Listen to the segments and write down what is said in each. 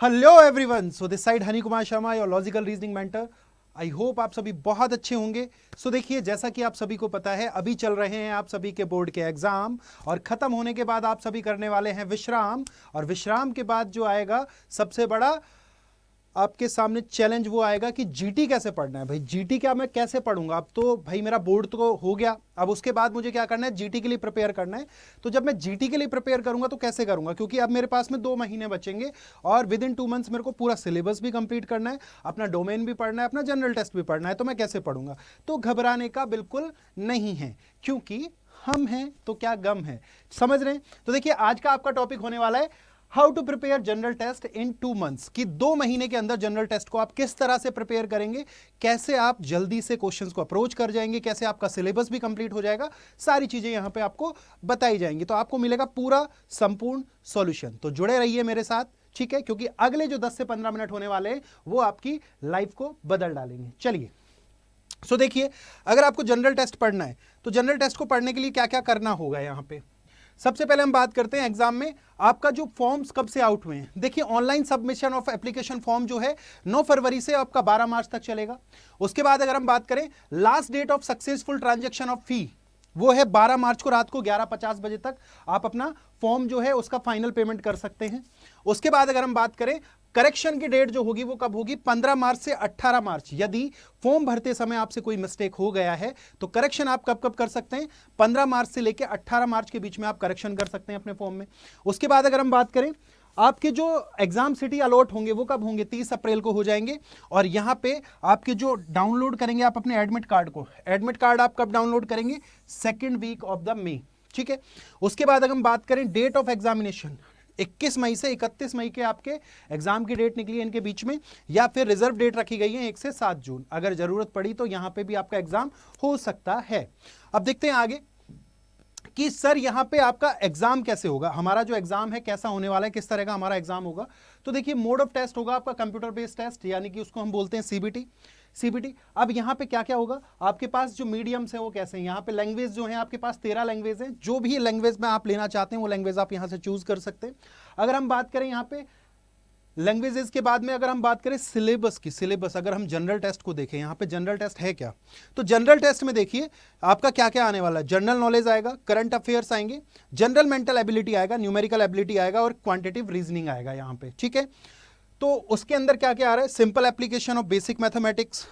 Hello everyone, so this side Honey Kumar Sharma, your logical reasoning mentor. I hope आप सभी बहुत अच्छे होंगे। सो देखिए, जैसा कि आप सभी को पता है, अभी चल रहे हैं आप सभी के बोर्ड के एग्जाम और खत्म होने के बाद आप सभी करने वाले हैं विश्राम। और विश्राम के बाद जो आएगा सबसे बड़ा आपके सामने चैलेंज वो आएगा कि जीटी कैसे पढ़ना है। भाई जीटी क्या मैं कैसे पढ़ूंगा? अब तो भाई मेरा बोर्ड तो हो गया, अब उसके बाद मुझे क्या करना है, जीटी के लिए प्रिपेयर करना है। तो जब मैं जीटी के लिए प्रिपेयर करूंगा तो कैसे करूंगा? क्योंकि अब मेरे पास में 2 महीने बचेंगे और विद इन 2 मंथ्स मेरे को पूरा सिलेबस भी कंप्लीट करना है, अपना डोमेन भी पढ़ना है, अपना जनरल टेस्ट भी पढ़ना है। तो मैं कैसे पढ़ूंगा? तो घबराने का बिल्कुल नहीं है, क्योंकि हम हैं तो क्या गम है। समझ रहे हैं? तो देखिए, आज का आपका टॉपिक होने वाला है how to prepare general test in 2 months, कि 2 महीने के अंदर जनरल टेस्ट को आप किस तरह से प्रिपेयर करेंगे, कैसे आप जल्दी से क्वेश्चंस को अप्रोच कर जाएंगे, कैसे आपका सिलेबस भी कंप्लीट हो जाएगा। सारी चीजें यहां पे आपको बताई जाएंगी, तो आपको मिलेगा पूरा संपूर्ण सॉल्यूशन। तो जुड़े रहिए मेरे साथ, ठीक है? क्योंकि अगले जो 10 से 15 मिनट होने वाले हैं वो आपकी लाइफ को बदल डालेंगे। चलिए, सो देखिए, अगर आपको जनरल टेस्ट पढ़ना है तो जनरल टेस्ट को पढ़ने के लिए क्या क्या करना होगा। यहां पे सबसे पहले हम बात करते हैं एग्जाम में आपका जो फॉर्म्स कब से आउट हुए हैं। देखिए, online submission of application form जो है 9 फरवरी से आपका 12 मार्च तक चलेगा। उसके बाद अगर हम बात करें last date of successful transaction of fee, वो है 12 मार्च को रात को 11:50 बजे तक आप अपना फॉर्म जो है उसका फाइनल पेमेंट कर सकते हैं। उसके बाद अगर हम बात करें करेक्शन की डेट जो होगी वो कब होगी, 15 मार्च से 18 मार्च। यदि फॉर्म भरते समय आपसे कोई मिस्टेक हो गया है तो करेक्शन आप कब कब कर सकते हैं, 15 मार्च से लेकर 18 मार्च के बीच में आप करेक्शन कर सकते हैं अपने फॉर्म में। उसके बाद अगर हम बात करें आपके जो एग्जाम सिटी अलॉट होंगे वो कब होंगे, 30 अप्रैल को हो जाएंगे। और यहां पे आपके जो डाउनलोड करेंगे आप अपने एडमिट कार्ड को, एडमिट कार्ड आप कब डाउनलोड करेंगे, 2nd वीक ऑफ द मई, ठीक है। उसके बाद अगर हम बात करें डेट ऑफ एग्जामिनेशन, 21 मई से 31 मई के आपके एग्जाम की डेट निकली है इनके बीच में, या फिर रिजर्व डेट रखी गई है 1 से 7 जून। अगर जरूरत पड़ी तो यहां पे भी आपका एग्जाम हो सकता है। अब देखते हैं आगे कि सर यहां पे आपका एग्जाम कैसे होगा, हमारा जो एग्जाम है कैसा होने वाला है, किस तरह का हमारा एग्जाम होगा। तो देखिए, मोड ऑफ टेस्ट होगा आपका कंप्यूटर बेस्ड टेस्ट, यानी कि उसको हम बोलते हैं सीबीटी। अब यहां पे क्या क्या होगा, आपके पास जो मीडियम्स हैं वो कैसे हैं। यहां पे लैंग्वेज जो है आपके पास 13 लैंग्वेज हैं, जो भी लैंग्वेज में आप लेना चाहते हैं वो लैंग्वेज आप यहां से चूज कर सकते हैं। अगर हम बात करें यहां पे लैंग्वेजेस के बाद में, अगर हम बात करें सिलेबस की, सिलेबस अगर हम जनरल टेस्ट को देखें, यहां पे जनरल टेस्ट है क्या, तो जनरल टेस्ट में देखिए आपका क्या क्या आने वाला है। जनरल नॉलेज आएगा, करंट अफेयर्स आएंगे, जनरल मेंटल एबिलिटी आएगा, न्यूमेरिकल एबिलिटी आएगा और क्वांटिटेटिव रीजनिंग आएगा यहां पे, ठीक है। तो उसके अंदर क्या क्या आ रहा है, simple application of basic mathematics,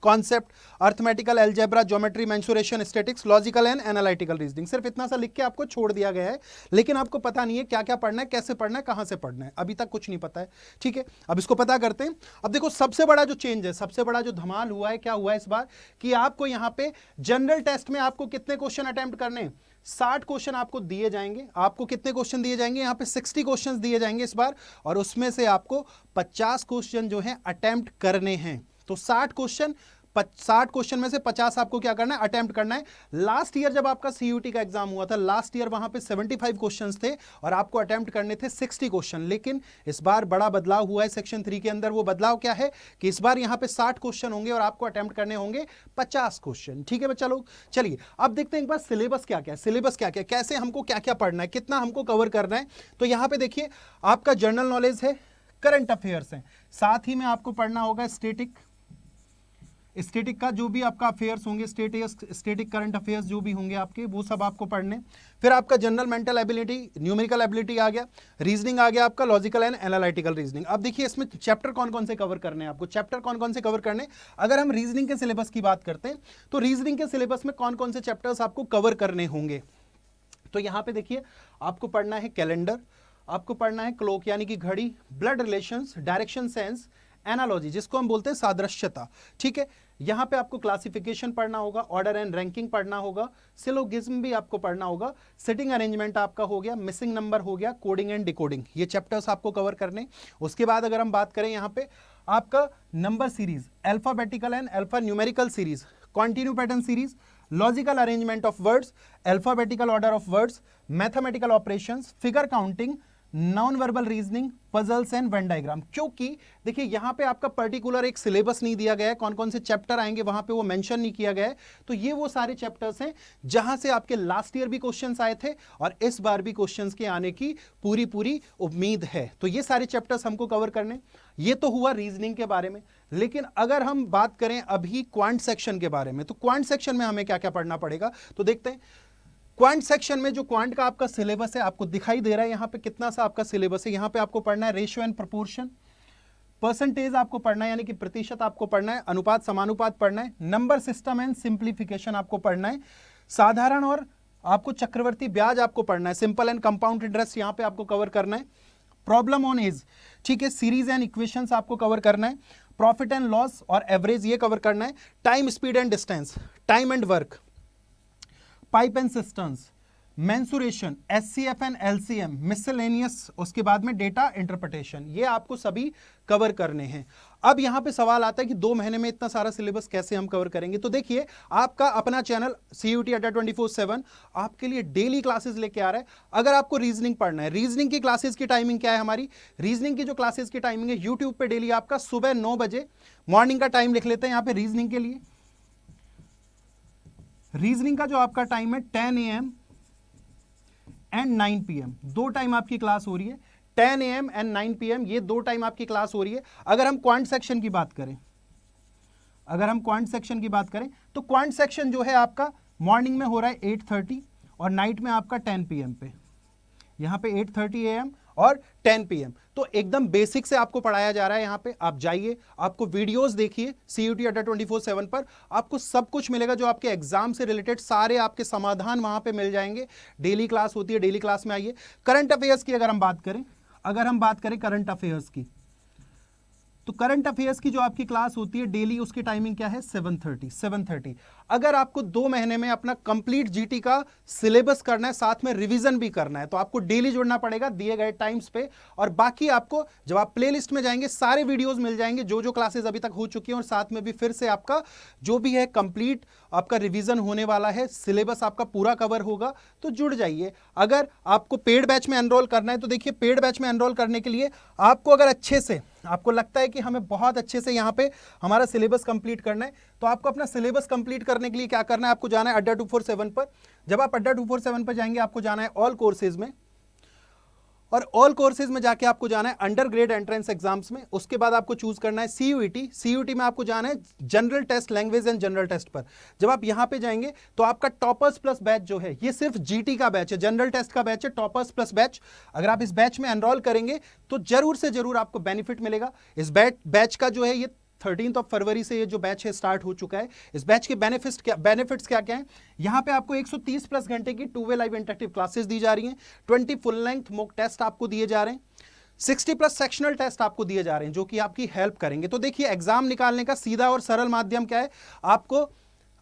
concept, arithmetical algebra, geometry, mensuration, statics, logical and analytical reasoning. सिर्फ इतना सा लिख के आपको छोड़ दिया गया है, लेकिन आपको पता नहीं है क्या क्या पढ़ना है, कैसे पढ़ना है, कहां से पढ़ना है, अभी तक कुछ नहीं पता है, ठीक है। अब इसको पता करते हैं। अब देखो, सबसे बड़ा जो चेंज है, सबसे बड़ा जो धमाल हुआ है, क्या हुआ है इस बार, कि आपको यहां पे जनरल टेस्ट में आपको कितने क्वेश्चन अटेम्प्ट करने हैं, 60 क्वेश्चन आपको दिए जाएंगे। आपको कितने क्वेश्चन दिए जाएंगे, यहां पे 60 क्वेश्चन दिए जाएंगे इस बार, और उसमें से आपको 50 क्वेश्चन जो है अटेम्प्ट करने हैं। तो 60 क्वेश्चन में से 50 आपको क्या करना है, अटेम्प्ट करना है। लास्ट ईयर जब आपका सीयूटी का एग्जाम हुआ था, लास्ट ईयर वहां पे 75 क्वेश्चंस थे और आपको अटेम्प्ट करने थे 60 क्वेश्चन। लेकिन इस बार बड़ा बदलाव हुआ है सेक्शन 3 के अंदर। वो बदलाव क्या है कि इस बार यहां पे 60 क्वेश्चन होंगे और आपको अटेम्प्ट करने होंगे 50 क्वेश्चन, ठीक है बच्चा लोग। चलिए, अब देखते हैं एक बार सिलेबस क्या क्या है, सिलेबस क्या क्या, कैसे हमको क्या क्या पढ़ना है, कितना हमको कवर करना है। तो यहां पर देखिए, आपका जनरल नॉलेज है, करंट अफेयर्स है, साथ ही में आपको पढ़ना होगा स्टैटिक का जो भी आपका अफेयर्स होंगे, स्टैटिक करंट अफेयर्स जो भी होंगे आपके, वो सब आपको पढ़ने। फिर आपका general mental ability, numerical ability आ गया, रीजनिंग आ गया आपका, लॉजिकल एंड एनालिटिकल रीजनिंग। अब देखिए, इसमें चैप्टर कौन कौन से कवर करने हैं आपको, चैप्टर कौन कौन से कवर करने। अगर हम रीजनिंग के सिलेबस की बात करते हैं तो रीजनिंग के सिलेबस में कौन कौन से चैप्टर्स आपको कवर करने होंगे। तो यहां पे देखिए, आपको पढ़ना है कैलेंडर, आपको पढ़ना है क्लॉक यानी कि घड़ी, blood relations, direction sense, analogy जिसको हम बोलते हैं सादृश्यता, ठीक है। यहां पे आपको क्लासिफिकेशन पढ़ना होगा, ऑर्डर एंड रैंकिंग पढ़ना होगा, सिलोगिज्म भी आपको पढ़ना होगा, सिटिंग अरेंजमेंट आपका हो गया, मिसिंग नंबर हो गया, कोडिंग एंड डिकोडिंग, ये चैप्टर्स आपको कवर करने। उसके बाद अगर हम बात करें यहां पे आपका number series, alphabetical and alpha numerical series, continue pattern series, logical arrangement of words, alphabetical order of words, mathematical operations, figure counting, non verbal reasoning, puzzles and Venn diagram. क्योंकि देखिए यहां पे आपका पर्टिकुलर एक सिलेबस नहीं दिया गया है, कौन कौन से चैप्टर आएंगे वहां पे वो मेंशन नहीं किया गया है। तो ये वो सारे चैप्टर्स हैं जहां से आपके लास्ट ईयर भी क्वेश्चंस आए थे और इस बार भी क्वेश्चंस के आने की पूरी पूरी उम्मीद है। तो ये सारे चैप्टर्स हमको कवर करने। ये तो हुआ रीजनिंग के बारे में। लेकिन अगर हम बात करें अभी क्वांट सेक्शन के बारे में, तो क्वांट सेक्शन में हमें क्या क्या पढ़ना पड़ेगा, तो देखते हैं। क्वांट सेक्शन में जो क्वांट का आपका सिलेबस है आपको दिखाई दे रहा है यहां पे कितना सा आपका सिलेबस है। यहां पे आपको पढ़ना है रेशियो एंड प्रोपोर्शन, परसेंटेज आपको पढ़ना है यानी कि प्रतिशत आपको पढ़ना है, अनुपात समानुपात पढ़ना है, नंबर सिस्टम एंड सिंप्लीफिकेशन आपको पढ़ना है, साधारण और आपको चक्रवर्ती ब्याज आपको पढ़ना है, सिंपल एंड कंपाउंड इंटरेस्ट यहां पे आपको कवर करना है, प्रॉब्लम ऑन एज, ठीक है, सीरीज एंड इक्वेशंस आपको कवर करना है, प्रॉफिट एंड लॉस और एवरेज ये कवर करना है, time speed and distance, time and work, pipe and systems, mensuration, HCF and LCM, miscellaneous, उसके बाद में डेटा इंटरप्रिटेशन, ये आपको सभी कवर करने हैं। अब यहां पे सवाल आता है कि 2 महीने में इतना सारा सिलेबस कैसे हम कवर करेंगे। तो देखिए आपका अपना चैनल CUET अड्डा 24/7 आपके लिए डेली क्लासेस लेके आ रहा है। अगर आपको रीजनिंग पढ़ना है, रीजनिंग की क्लासेस की टाइमिंग क्या है हमारी, रीजनिंग की जो क्लासेस की टाइमिंग है यूट्यूब पे डेली आपका सुबह 9 बजे मॉर्निंग का टाइम लिख लेते हैं यहां पे रीजनिंग के लिए। रीजनिंग का जो आपका टाइम है 10 AM एंड 9 PM, 2 टाइम आपकी क्लास हो रही है, 10 AM एंड 9 PM, ये 2 टाइम आपकी क्लास हो रही है। अगर हम क्वांट सेक्शन की बात करें, तो क्वांट सेक्शन जो है आपका मॉर्निंग में हो रहा है 8:30 और नाइट में आपका 10 PM पे, यहां पे 8:30 AM और 10 PM। तो एकदम बेसिक से आपको पढ़ाया जा रहा है। यहां पे आप जाइए, आपको वीडियोस देखिए CUET अड्डा 24/7 पर, आपको सब कुछ मिलेगा जो आपके एग्जाम से रिलेटेड, सारे आपके समाधान वहां पे मिल जाएंगे। डेली क्लास होती है, डेली क्लास में आइए। करंट अफेयर्स की अगर हम बात करें करंट अफेयर्स की, तो करंट अफेयर्स की जो आपकी क्लास होती है डेली, उसकी टाइमिंग क्या है 7:30। अगर आपको 2 महीने में अपना कंप्लीट जीटी का सिलेबस करना है, साथ में रिवीजन भी करना है, तो आपको डेली जुड़ना पड़ेगा दिए गए टाइम्स पे। और बाकी आपको जब आप प्लेलिस्ट में जाएंगे सारे वीडियोस मिल जाएंगे जो जो क्लासेस अभी तक हो चुकी हैं, और साथ में भी फिर से आपका जो भी है कंप्लीट आपका रिवीजन होने वाला है, सिलेबस आपका पूरा कवर होगा। तो जुड़ जाइए। अगर आपको पेड बैच में एनरोल करना है, तो देखिए पेड बैच में एनरोल करने के लिए आपको अगर अच्छे से आपको लगता है कि हमें बहुत अच्छे से यहाँ पे हमारा सिलेबस कंप्लीट करना है, तो आपको अपना सिलेबस कंप्लीट करने के लिए क्या करना है, आपको जाना है अड्डा 247 पर। जब आप अड्डा 247 पर जाएंगे आपको जाना है ऑल कोर्सेज में, और ऑल कोर्सेज में जाके आपको जाना है अंडर ग्रेड एंट्रेंस एग्जाम्स में। उसके बाद आपको चूज करना है CUET में आपको जाना है general test, language and general test पर। जब आप यहां पे जाएंगे तो आपका टॉपर्स प्लस बैच जो है, ये सिर्फ जीटी का बैच है, जनरल टेस्ट का बैच है, टॉपर्स प्लस बैच। अगर आप इस बैच में एनरोल करेंगे तो जरूर से जरूर आपको बेनिफिट मिलेगा। इस बैच का जो है ये 13 फरवरी से ये जो बैच है स्टार्ट हो चुका है। इस बैच के बेनिफिट्स क्या क्या हैं, यहां पे आपको 130 प्लस घंटे की 2 वे लाइव इंटरेक्टिव क्लासेस दी जा रही हैं, 20 फुल लेंथ मॉक टेस्ट आपको दिए जा रहे हैं, 60 प्लस सेक्शनल टेस्ट आपको दिए जा रहे हैं जो कि आपकी हेल्प करेंगे। तो देखिए एग्जाम निकालने का सीधा और सरल माध्यम क्या है,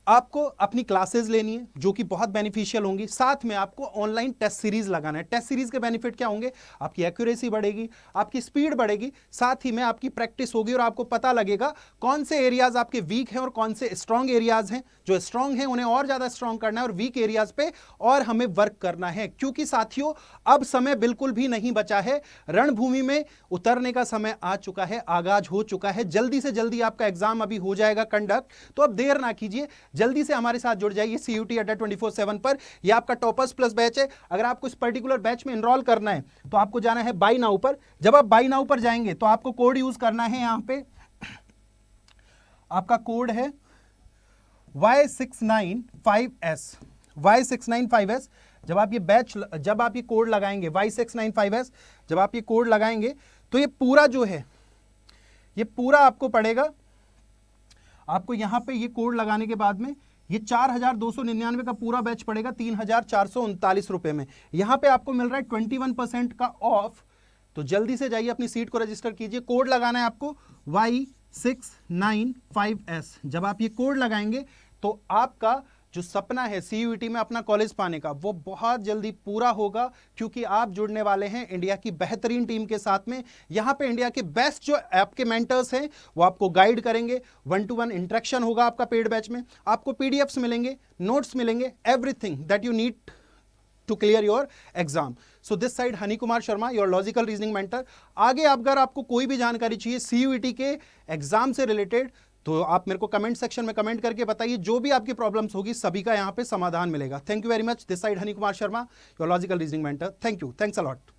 आपको अपनी क्लासेस लेनी है जो कि बहुत बेनिफिशियल होंगी, साथ में आपको ऑनलाइन टेस्ट सीरीज लगाना है। टेस्ट सीरीज के बेनिफिट क्या होंगे, आपकी एक्यूरेसी बढ़ेगी, आपकी स्पीड बढ़ेगी, साथ ही में आपकी प्रैक्टिस होगी और आपको पता लगेगा कौन से एरियाज आपके वीक हैं और कौन से स्ट्रांग एरियाज हैं। जो स्ट्रांग हैं उन्हें और ज्यादा स्ट्रांग करना है और वीक एरियाज पे और हमें वर्क करना है, क्योंकि साथियों अब समय बिल्कुल भी नहीं बचा है, रणभूमि में उतरने का समय आ चुका है, आगाज हो चुका है। जल्दी से जल्दी आपका एग्जाम अभी हो जाएगा कंडक्ट, तो अब देर ना कीजिए, जल्दी से हमारे साथ जुड़ जाइए CUET अड्डा 24/7 पर। यह आपका टॉपर्स प्लस बैच है। अगर आपको इस पर्टिकुलर बैच में एनरोल करना है तो आपको जाना है बाय नाउ पर। जब आप बाय नाउ पर जाएंगे तो आपको कोड यूज करना है, यहां पे आपका कोड है Y695S। जब आप ये कोड लगाएंगे Y695S, जब आप ये कोड लगाएंगे तो ये पूरा जो है ये पूरा आपको पड़ेगा। आपको यहां पे ये कोड लगाने के बाद में ये 4299 का पूरा बैच पड़ेगा 3439 रुपए में। यहां पे आपको मिल रहा है 21% का ऑफ। तो जल्दी से जाइए अपनी सीट को रजिस्टर कीजिए। कोड लगाना है आपको Y695S। जब आप ये कोड लगाएंगे तो आपका जो सपना है CUET में अपना कॉलेज पाने का वो बहुत जल्दी पूरा होगा, क्योंकि आप जुड़ने वाले हैं इंडिया की बेहतरीन टीम के साथ में। यहां पे इंडिया के बेस्ट जो आपके मेंटर्स हैं वो आपको गाइड करेंगे, 1-to-1 इंटरेक्शन होगा आपका पेड बैच में, आपको PDFs मिलेंगे, नोट्स मिलेंगे, everything that you need to clear your exam. So this side Honey Kumar Sharma, your logical reasoning mentor. आगे अगर आपको कोई भी जानकारी चाहिए CUET के एग्जाम से रिलेटेड तो आप मेरे को कमेंट सेक्शन में कमेंट करके बताइए, जो भी आपकी प्रॉब्लम्स होगी सभी का यहाँ पे समाधान मिलेगा। Thank you very much. This side Honey Kumar Sharma, your logical reasoning mentor. Thank you, thanks a lot.